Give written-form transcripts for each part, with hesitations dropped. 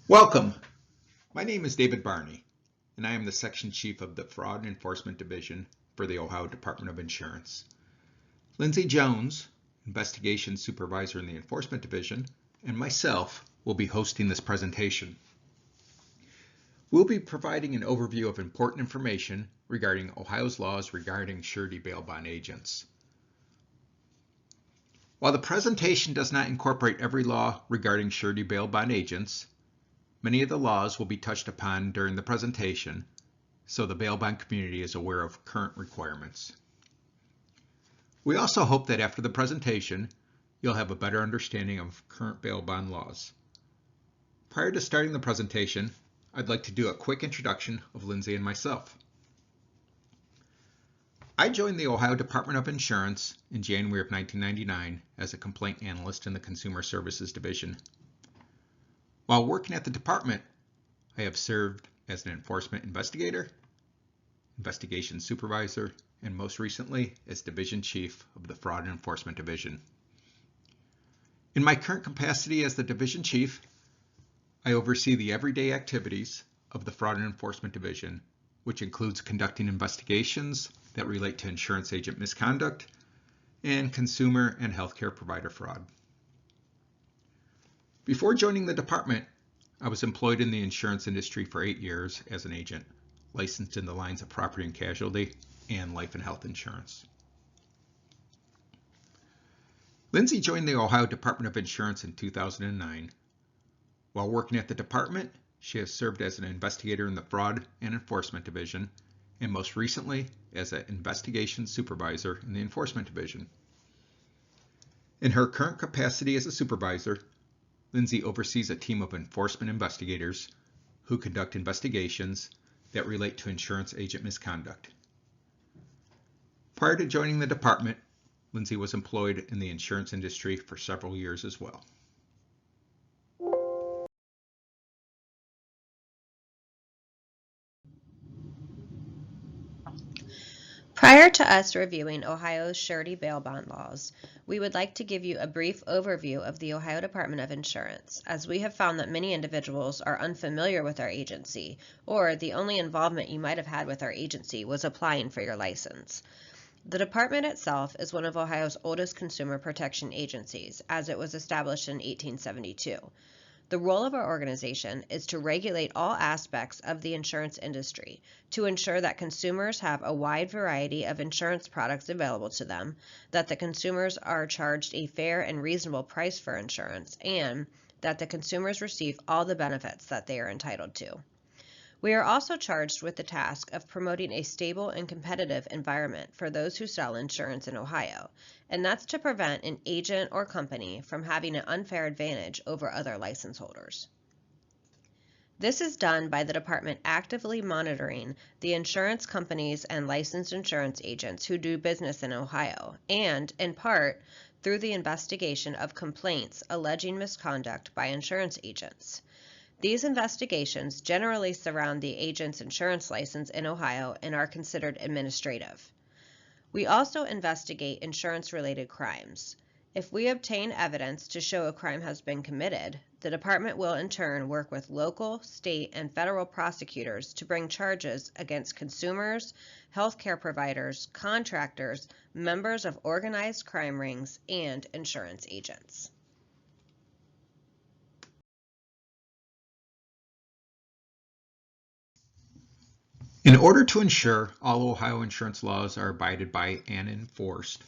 Welcome. My name is David Barney, and I am the Section Chief of the Fraud and Enforcement Division for the Ohio Department of Insurance. Lindsey Jones, Investigation Supervisor in the Enforcement Division, and myself will be hosting this presentation. We'll be providing an overview of important information regarding Ohio's laws regarding surety bail bond agents. While the presentation does not incorporate every law regarding surety bail bond agents, many of the laws will be touched upon during the presentation, so the bail bond community is aware of current requirements. We also hope that after the presentation, you'll have a better understanding of current bail bond laws. Prior to starting the presentation, I'd like to do a quick introduction of Lindsey and myself. I joined the Ohio Department of Insurance in January of 1999 as a complaint analyst in the Consumer Services Division. While working at the department, I have served as an enforcement investigator, investigation supervisor, and most recently as Division Chief of the Fraud and Enforcement Division. In my current capacity as the Division Chief, I oversee the everyday activities of the Fraud and Enforcement Division, which includes conducting investigations that relate to insurance agent misconduct and consumer and healthcare provider fraud. Before joining the department, I was employed in the insurance industry for 8 years as an agent, licensed in the lines of property and casualty and life and health insurance. Lindsey joined the Ohio Department of Insurance in 2009. While working at the department, she has served as an investigator in the Fraud and Enforcement Division, and most recently as an investigation supervisor in the Enforcement Division. In her current capacity as a supervisor, Lindsey oversees a team of enforcement investigators who conduct investigations that relate to insurance agent misconduct. Prior to joining the department, Lindsey was employed in the insurance industry for several years as well. Prior to us reviewing Ohio's surety bail bond laws, we would like to give you a brief overview of the Ohio Department of Insurance, as we have found that many individuals are unfamiliar with our agency, or the only involvement you might have had with our agency was applying for your license. The department itself is one of Ohio's oldest consumer protection agencies, as it was established in 1872. The role of our organization is to regulate all aspects of the insurance industry to ensure that consumers have a wide variety of insurance products available to them, that the consumers are charged a fair and reasonable price for insurance, and that the consumers receive all the benefits that they are entitled to. We are also charged with the task of promoting a stable and competitive environment for those who sell insurance in Ohio, and that's to prevent an agent or company from having an unfair advantage over other license holders. This is done by the department actively monitoring the insurance companies and licensed insurance agents who do business in Ohio, and, in part, through the investigation of complaints alleging misconduct by insurance agents. These investigations generally surround the agent's insurance license in Ohio and are considered administrative. We also investigate insurance-related crimes. If we obtain evidence to show a crime has been committed, the department will in turn work with local, state, and federal prosecutors to bring charges against consumers, healthcare providers, contractors, members of organized crime rings, and insurance agents. In order to ensure all Ohio insurance laws are abided by and enforced,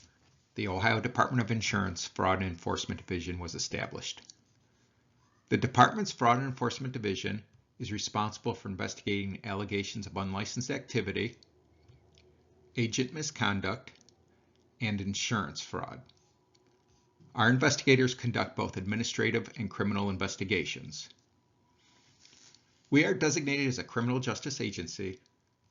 the Ohio Department of Insurance Fraud and Enforcement Division was established. The department's Fraud and Enforcement Division is responsible for investigating allegations of unlicensed activity, agent misconduct, and insurance fraud. Our investigators conduct both administrative and criminal investigations. We are designated as a criminal justice agency,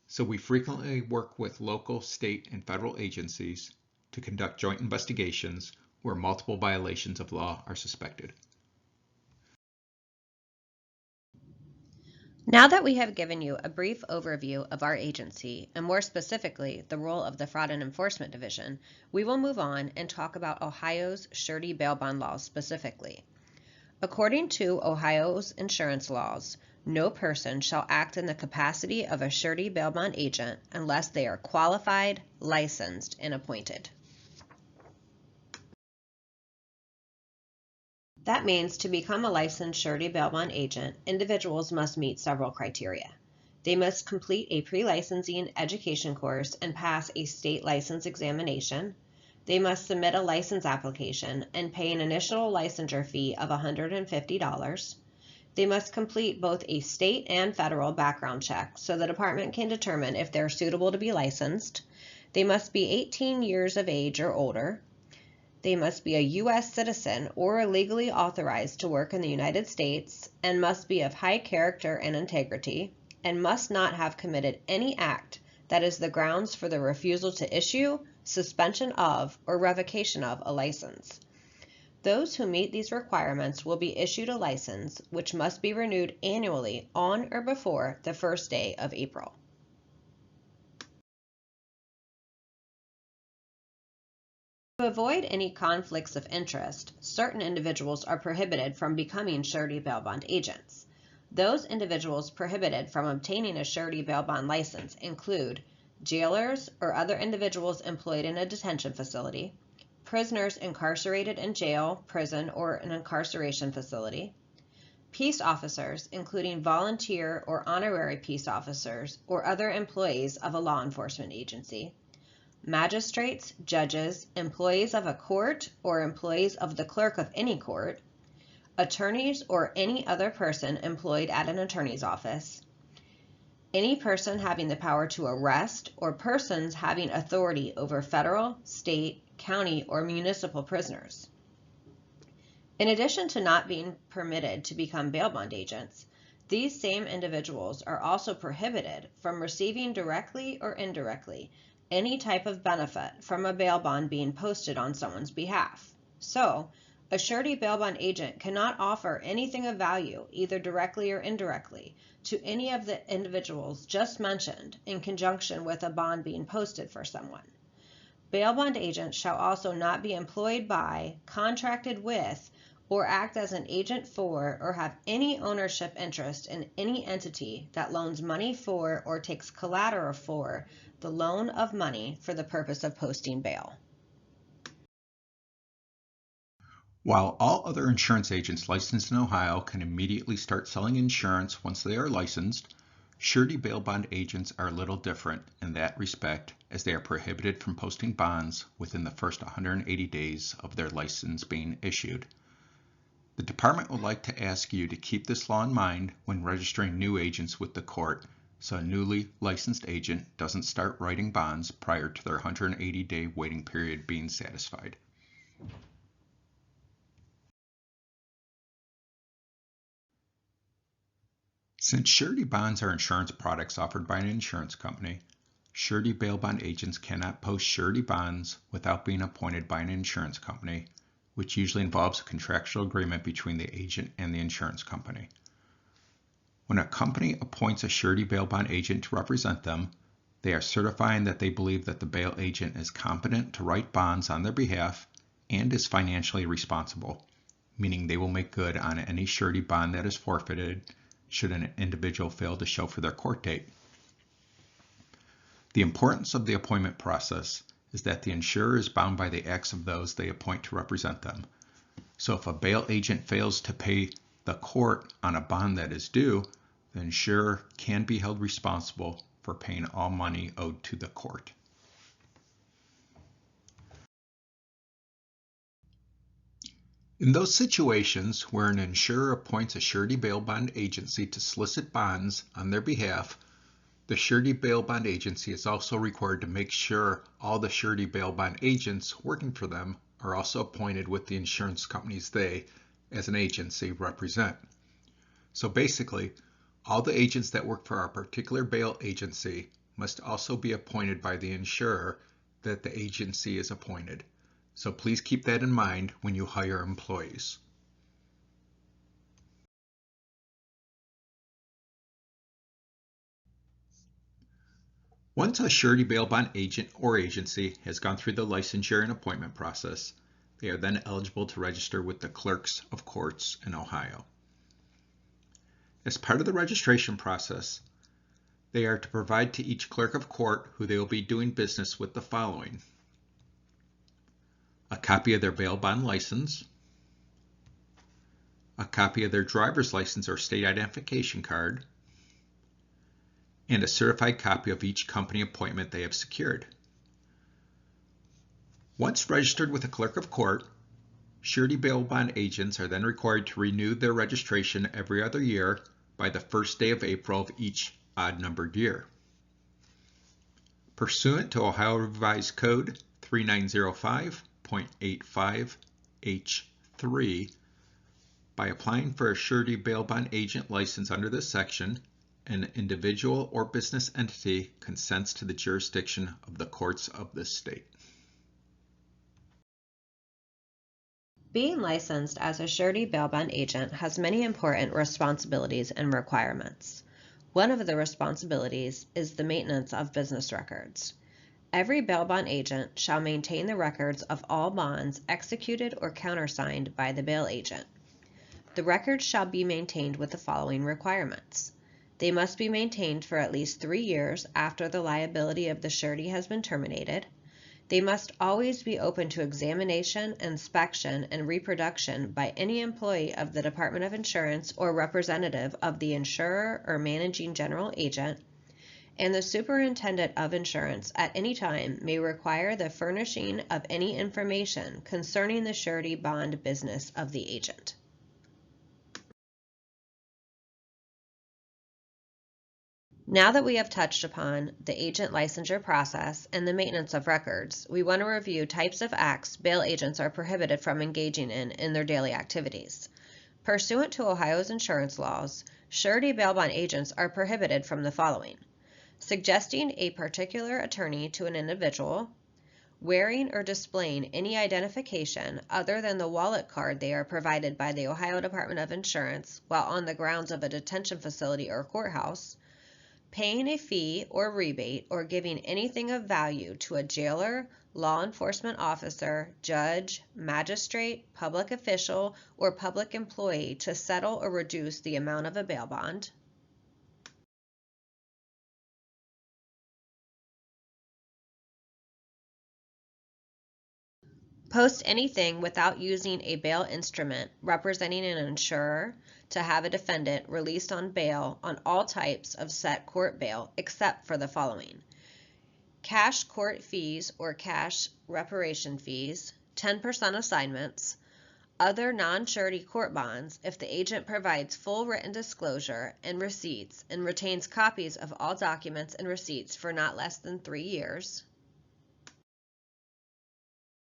so we frequently work with local, state, and federal agencies to conduct joint investigations where multiple violations of law are suspected. Now that we have given you a brief overview of our agency, and more specifically the role of the Fraud and Enforcement Division, we will move on and talk about Ohio's surety bail bond laws specifically. According to Ohio's insurance laws, no person shall act in the capacity of a surety bail bond agent unless they are qualified, licensed, and appointed. That means to become a licensed surety bail bond agent, individuals must meet several criteria. They must complete a pre-licensing education course and pass a state license examination. They must submit a license application and pay an initial licensure fee of $150. They must complete both a state and federal background check so the department can determine if they're suitable to be licensed. They must be 18 years of age or older. They must be a U.S. citizen or legally authorized to work in the United States and must be of high character and integrity and must not have committed any act that is the grounds for the refusal to issue, suspension of, or revocation of a license. Those who meet these requirements will be issued a license, which must be renewed annually on or before the first day of April. To avoid any conflicts of interest, certain individuals are prohibited from becoming surety bail bond agents. Those individuals prohibited from obtaining a surety bail bond license include jailers or other individuals employed in a detention facility, prisoners incarcerated in jail, prison, or an incarceration facility, peace officers, including volunteer or honorary peace officers or other employees of a law enforcement agency, magistrates, judges, employees of a court or employees of the clerk of any court, attorneys or any other person employed at an attorney's office, any person having the power to arrest or persons having authority over federal, state, county, or municipal prisoners. In addition to not being permitted to become bail bond agents, these same individuals are also prohibited from receiving directly or indirectly any type of benefit from a bail bond being posted on someone's behalf. So, a surety bail bond agent cannot offer anything of value, either directly or indirectly, to any of the individuals just mentioned in conjunction with a bond being posted for someone. Bail bond agents shall also not be employed by, contracted with, or act as an agent for, or have any ownership interest in any entity that loans money for or takes collateral for the loan of money for the purpose of posting bail. While all other insurance agents licensed in Ohio can immediately start selling insurance once they are licensed, surety bail bond agents are a little different in that respect, as they are prohibited from posting bonds within the first 180 days of their license being issued. The department would like to ask you to keep this law in mind when registering new agents with the court, so a newly licensed agent doesn't start writing bonds prior to their 180-day waiting period being satisfied. Since surety bonds are insurance products offered by an insurance company, surety bail bond agents cannot post surety bonds without being appointed by an insurance company, which usually involves a contractual agreement between the agent and the insurance company. When a company appoints a surety bail bond agent to represent them, they are certifying that they believe that the bail agent is competent to write bonds on their behalf and is financially responsible, meaning they will make good on any surety bond that is forfeited should an individual fail to show for their court date. The importance of the appointment process is that the insurer is bound by the acts of those they appoint to represent them. So if a bail agent fails to pay the court on a bond that is due, the insurer can be held responsible for paying all money owed to the court. In those situations where an insurer appoints a surety bail bond agency to solicit bonds on their behalf, the surety bail bond agency is also required to make sure all the surety bail bond agents working for them are also appointed with the insurance companies they, as an agency, represent. So basically, all the agents that work for our particular bail agency must also be appointed by the insurer that the agency is appointed. So please keep that in mind when you hire employees. Once a surety bail bond agent or agency has gone through the licensure and appointment process, They are then eligible to register with the clerks of courts in Ohio. As part of the registration process, they are to provide to each clerk of court who they will be doing business with the following: a copy of their bail bond license, a copy of their driver's license or state identification card, and a certified copy of each company appointment they have secured. Once registered with a clerk of court, surety bail bond agents are then required to renew their registration every other year by the first day of April of each odd-numbered year. Pursuant to Ohio Revised Code 3905.85H3, by applying for a surety bail bond agent license under this section, an individual or business entity consents to the jurisdiction of the courts of this state. Being licensed as a surety bail bond agent has many important responsibilities and requirements. One of the responsibilities is the maintenance of business records. Every bail bond agent shall maintain the records of all bonds executed or countersigned by the bail agent. The records shall be maintained with the following requirements. They must be maintained for at least 3 years after the liability of the surety has been terminated. They must always be open to examination, inspection, and reproduction by any employee of the Department of Insurance or representative of the insurer or managing general agent, and the superintendent of insurance at any time may require the furnishing of any information concerning the surety bond business of the agent. Now that we have touched upon the agent licensure process and the maintenance of records, we want to review types of acts bail agents are prohibited from engaging in their daily activities. Pursuant to Ohio's insurance laws, surety bail bond agents are prohibited from the following: suggesting a particular attorney to an individual, wearing or displaying any identification other than the wallet card they are provided by the Ohio Department of Insurance while on the grounds of a detention facility or courthouse, paying a fee or rebate or giving anything of value to a jailer, law enforcement officer, judge, magistrate, public official, or public employee to settle or reduce the amount of a bail bond. Post anything without using a bail instrument representing an insurer to have a defendant released on bail on all types of set court bail except for the following: cash court fees or cash reparation fees, 10% assignments, other non-surety court bonds if the agent provides full written disclosure and receipts and retains copies of all documents and receipts for not less than 3 years,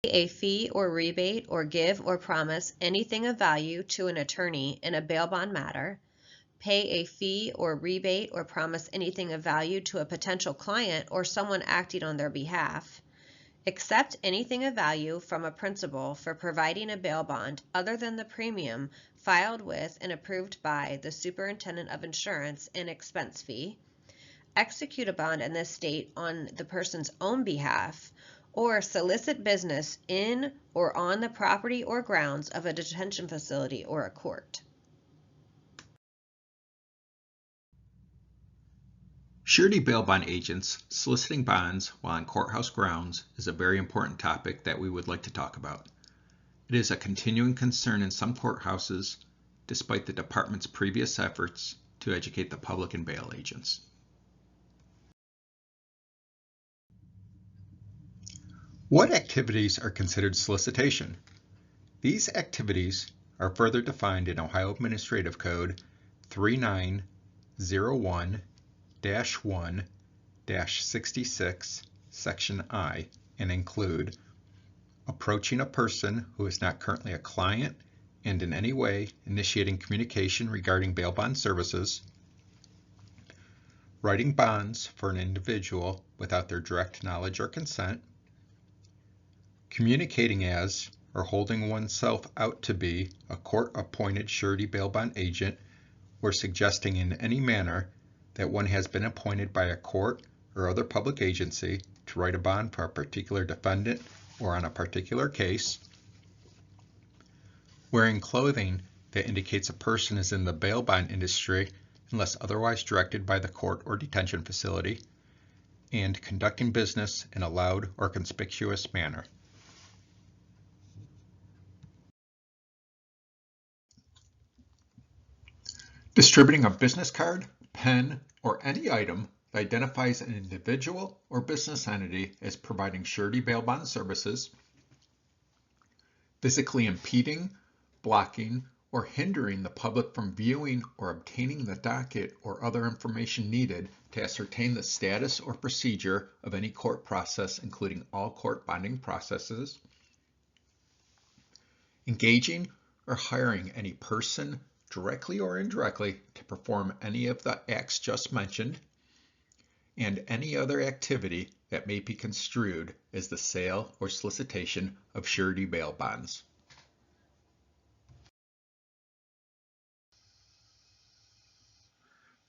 a fee or rebate or give or promise anything of value to an attorney in a bail bond matter, pay a fee or rebate or promise anything of value to a potential client or someone acting on their behalf, accept anything of value from a principal for providing a bail bond other than the premium filed with and approved by the superintendent of insurance and expense fee, execute a bond in this state on the person's own behalf, or solicit business in or on the property or grounds of a detention facility or a court. Surety bail bond agents soliciting bonds while on courthouse grounds is a very important topic that we would like to talk about. It is a continuing concern in some courthouses, despite the department's previous efforts to educate the public and bail agents. What activities are considered solicitation? These activities are further defined in Ohio Administrative Code 3901-1-66, Section I, and include approaching a person who is not currently a client and in any way initiating communication regarding bail bond services, writing bonds for an individual without their direct knowledge or consent, communicating as or holding oneself out to be a court-appointed surety bail bond agent, or suggesting in any manner that one has been appointed by a court or other public agency to write a bond for a particular defendant or on a particular case, wearing clothing that indicates a person is in the bail bond industry unless otherwise directed by the court or detention facility, and conducting business in a loud or conspicuous manner. Distributing a business card, pen, or any item that identifies an individual or business entity as providing surety bail bond services, physically impeding, blocking, or hindering the public from viewing or obtaining the docket or other information needed to ascertain the status or procedure of any court process, including all court bonding processes, engaging or hiring any person, directly or indirectly, to perform any of the acts just mentioned, and any other activity that may be construed as the sale or solicitation of surety bail bonds.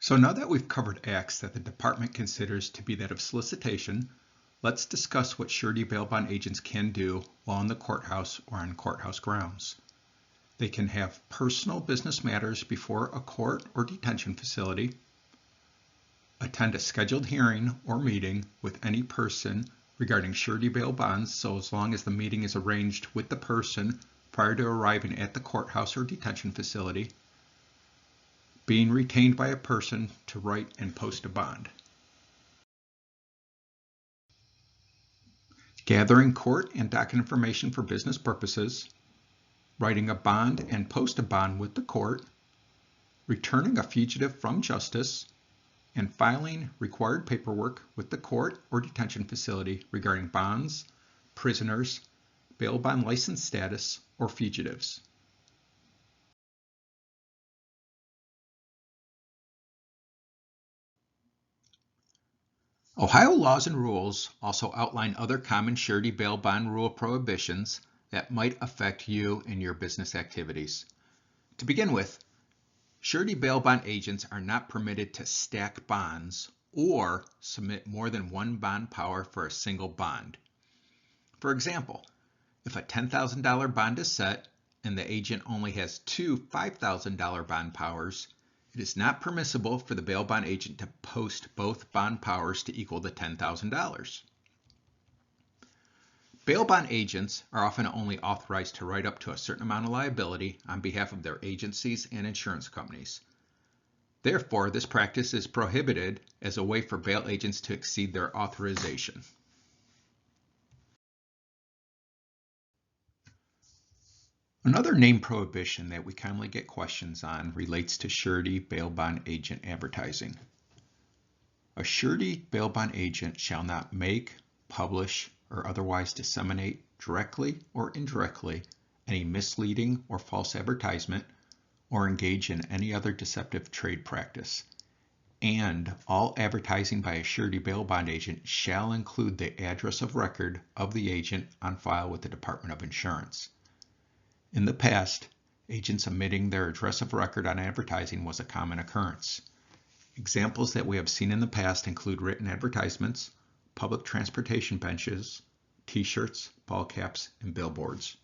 So now that we've covered acts that the department considers to be that of solicitation, let's discuss what surety bail bond agents can do while in the courthouse or on courthouse grounds. They can have personal business matters before a court or detention facility, attend a scheduled hearing or meeting with any person regarding surety bail bonds, so as long as the meeting is arranged with the person prior to arriving at the courthouse or detention facility, being retained by a person to write and post a bond, gathering court and docket information for business purposes, writing a bond and post a bond with the court, returning a fugitive from justice, and filing required paperwork with the court or detention facility regarding bonds, prisoners, bail bond license status, or fugitives. Ohio laws and rules also outline other common surety bail bond rule prohibitions that might affect you and your business activities. To begin with, surety bail bond agents are not permitted to stack bonds or submit more than one bond power for a single bond. For example, if a $10,000 bond is set and the agent only has two $5,000 bond powers, it is not permissible for the bail bond agent to post both bond powers to equal the $10,000. Bail bond agents are often only authorized to write up to a certain amount of liability on behalf of their agencies and insurance companies. Therefore, this practice is prohibited as a way for bail agents to exceed their authorization. Another name prohibition that we commonly get questions on relates to surety bail bond agent advertising. A surety bail bond agent shall not make, publish, or otherwise disseminate directly or indirectly any misleading or false advertisement or engage in any other deceptive trade practice. And all advertising by a surety bail bond agent shall include the address of record of the agent on file with the Department of Insurance. In the past, agents omitting their address of record on advertising was a common occurrence. Examples that we have seen in the past include written advertisements, public transportation benches, t-shirts, ball caps, and billboards.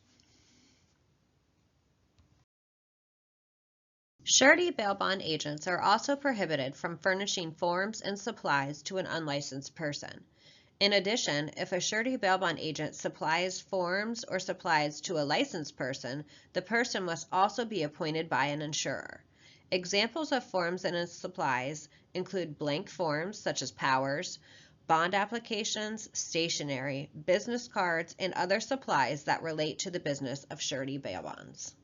Surety bail bond agents are also prohibited from furnishing forms and supplies to an unlicensed person. In addition, if a surety bail bond agent supplies forms or supplies to a licensed person, the person must also be appointed by an insurer. Examples of forms and supplies include blank forms such as powers, bond applications, stationery, business cards, and other supplies that relate to the business of surety bail bonds.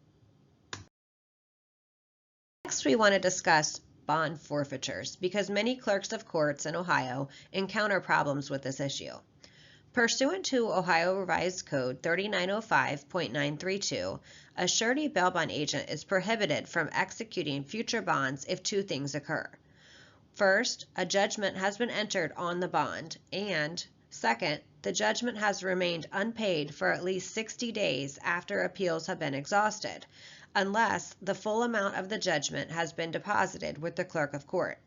Next, we want to discuss bond forfeitures because many clerks of courts in Ohio encounter problems with this issue. Pursuant to Ohio Revised Code 3905.932, a surety bail bond agent is prohibited from executing future bonds if two things occur. First, a judgment has been entered on the bond, and second, the judgment has remained unpaid for at least 60 days after appeals have been exhausted, unless the full amount of the judgment has been deposited with the clerk of court.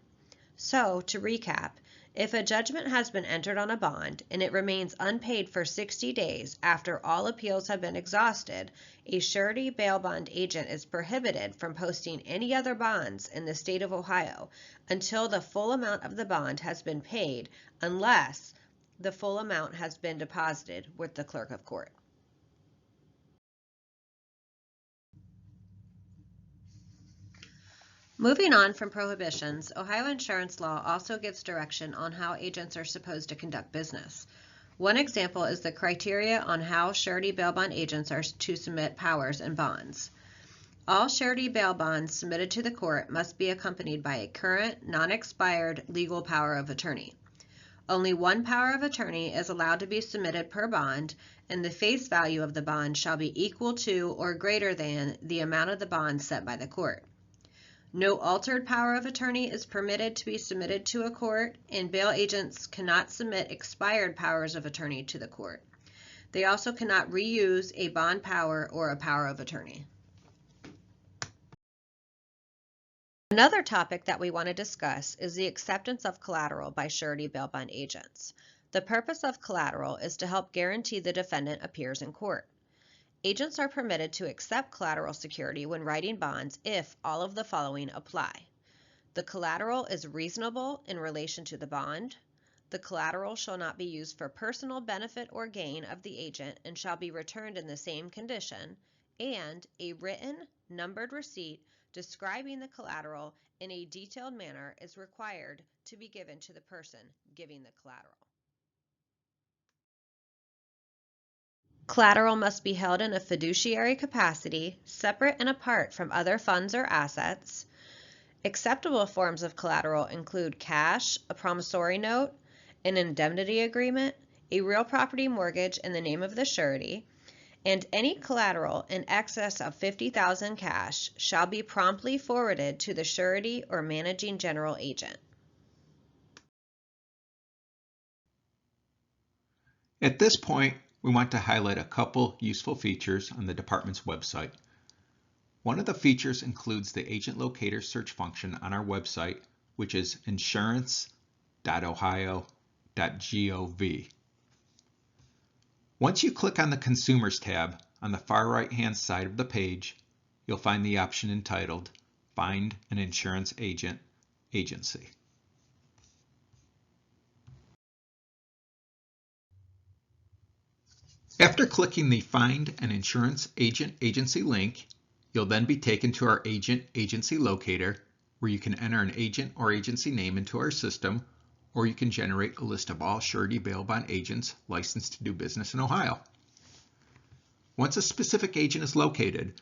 So, to recap, If a judgment has been entered on a bond and it remains unpaid for 60 days after all appeals have been exhausted, a surety bail bond agent is prohibited from posting any other bonds in the state of Ohio until the full amount of the bond has been paid, unless the full amount has been deposited with the clerk of court. Moving on from prohibitions, Ohio insurance law also gives direction on how agents are supposed to conduct business. One example is the criteria on how surety bail bond agents are to submit powers and bonds. All surety bail bonds submitted to the court must be accompanied by a current, non-expired legal power of attorney. Only one power of attorney is allowed to be submitted per bond, and the face value of the bond shall be equal to or greater than the amount of the bond set by the court. No altered power of attorney is permitted to be submitted to a court, and bail agents cannot submit expired powers of attorney to the court. They also cannot reuse a bond power or a power of attorney. Another topic that we want to discuss is the acceptance of collateral by surety bail bond agents. The purpose of collateral is to help guarantee the defendant appears in court. Agents are permitted to accept collateral security when writing bonds if all of the following apply. The collateral is reasonable in relation to the bond. The collateral shall not be used for personal benefit or gain of the agent and shall be returned in the same condition. And a written, numbered receipt describing the collateral in a detailed manner is required to be given to the person giving the collateral. Collateral must be held in a fiduciary capacity, separate and apart from other funds or assets. Acceptable forms of collateral include cash, a promissory note, an indemnity agreement, a real property mortgage in the name of the surety, and any collateral in excess of $50,000 cash shall be promptly forwarded to the surety or managing general agent. At this point, we want to highlight a couple useful features on the department's website. One of the features includes the agent locator search function on our website, which is insurance.ohio.gov. Once you click on the Consumers tab on the far right-hand side of the page, you'll find the option entitled Find an Insurance Agent Agency. After clicking the Find an Insurance Agent Agency link, you'll then be taken to our Agent Agency Locator, where you can enter an agent or agency name into our system, or you can generate a list of all surety bail bond agents licensed to do business in Ohio. Once a specific agent is located,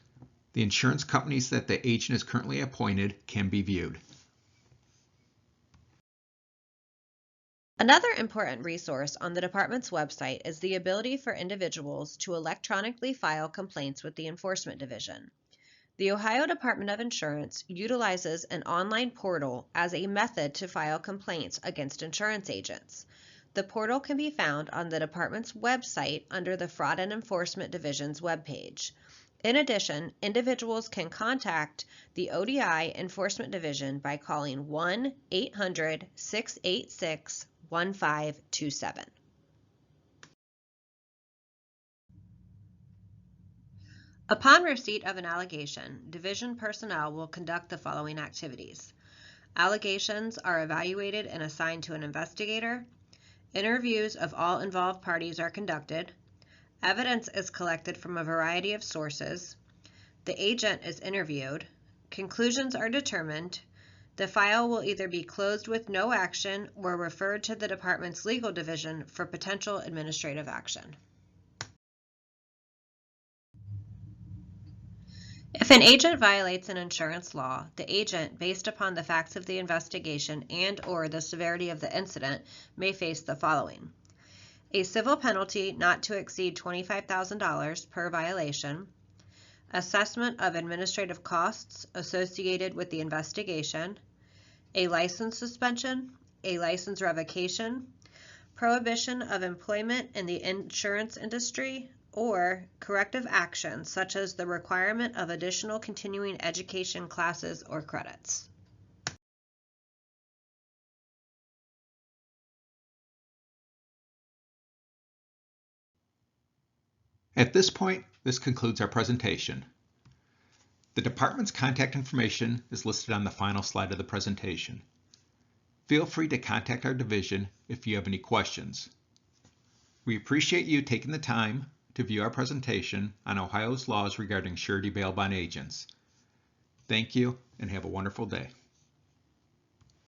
the insurance companies that the agent is currently appointed can be viewed. Another important resource on the department's website is the ability for individuals to electronically file complaints with the Enforcement Division. The Ohio Department of Insurance utilizes an online portal as a method to file complaints against insurance agents. The portal can be found on the department's website under the Fraud and Enforcement Division's webpage. In addition, individuals can contact the ODI Enforcement Division by calling 1-800-686-1527. Upon receipt of an allegation, division personnel will conduct the following activities. Allegations are evaluated and assigned to an investigator. Interviews of all involved parties are conducted. Evidence is collected from a variety of sources. The agent is interviewed. Conclusions are determined. The file will either be closed with no action or referred to the department's legal division for potential administrative action. If an agent violates an insurance law, the agent, based upon the facts of the investigation and/or the severity of the incident, may face the following: a civil penalty not to exceed $25,000 per violation, assessment of administrative costs associated with the investigation, a license suspension, a license revocation, prohibition of employment in the insurance industry, or corrective action such as the requirement of additional continuing education classes or credits. At this point, this concludes our presentation. The department's contact information is listed on the final slide of the presentation. Feel free to contact our division if you have any questions. We appreciate you taking the time to view our presentation on Ohio's laws regarding surety bail bond agents. Thank you and have a wonderful day.